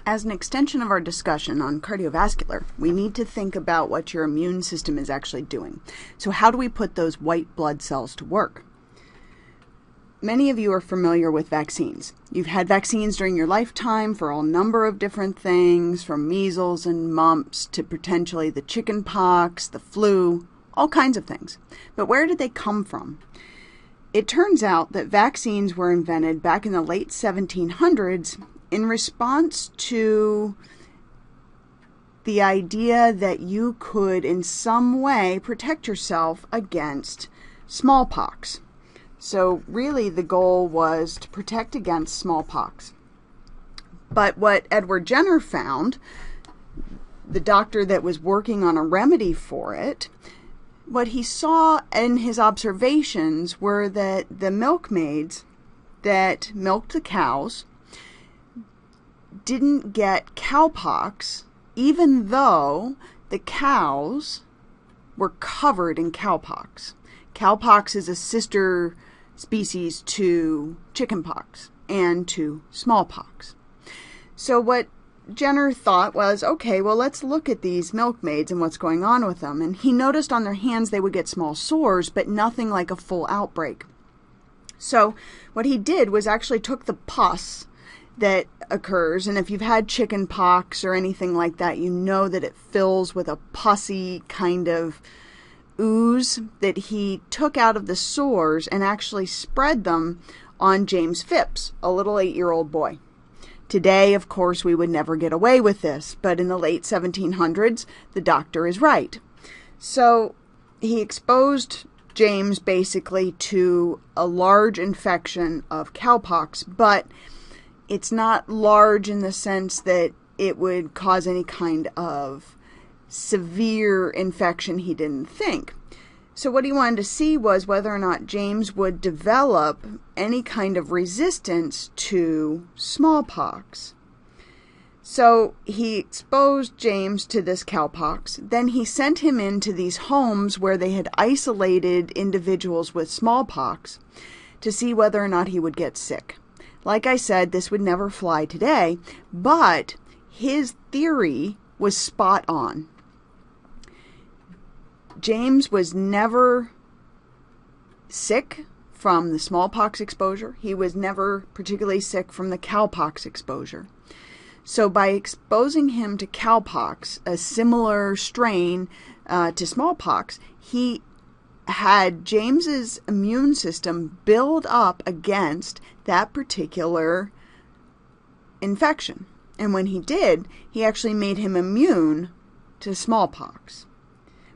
As an extension of our discussion on cardiovascular, we need to think about what your immune system is actually doing. So how do we put those white blood cells to work? Many of you are familiar with vaccines. You've had vaccines during your lifetime for a number of different things, from measles and mumps to potentially the chicken pox, the flu, all kinds of things. But where did they come from? It turns out that vaccines were invented back in the late 1700s in response to the idea that you could in some way protect yourself against smallpox. So really the goal was to protect against smallpox. But what Edward Jenner found, the doctor that was working on a remedy for it, what he saw in his observations were that the milkmaids that milked the cows didn't get cowpox, even though the cows were covered in cowpox. Cowpox is a sister species to chickenpox and to smallpox. So what Jenner thought was, okay, well, let's look at these milkmaids and what's going on with them. And he noticed on their hands they would get small sores, but nothing like a full outbreak. So what he did was actually took the pus that occurs, and if you've had chicken pox or anything like that, you know that it fills with a pussy kind of ooze that he took out of the sores and actually spread them on James Phipps, a little 8-year-old boy. Today, of course, we would never get away with this, but in the late 1700s, the doctor is right. So he exposed James basically to a large infection of cowpox, but it's not large in the sense that it would cause any kind of severe infection, he didn't think. So what he wanted to see was whether or not James would develop any kind of resistance to smallpox. So he exposed James to this cowpox. Then he sent him into these homes where they had isolated individuals with smallpox to see whether or not he would get sick. Like I said, this would never fly today, but his theory was spot on. James was never sick from the smallpox exposure. He was never particularly sick from the cowpox exposure. So by exposing him to cowpox, a similar strain to smallpox, he had James's immune system build up against that particular infection. And when he did, he actually made him immune to smallpox.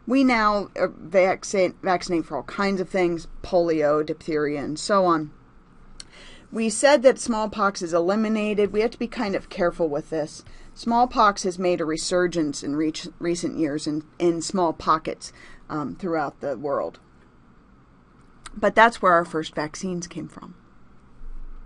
We now vaccinate for all kinds of things, polio, diphtheria, and so on. We said that smallpox is eliminated. We have to be kind of careful with this. Smallpox has made a resurgence in recent years in small pockets throughout the world. But that's where our first vaccines came from.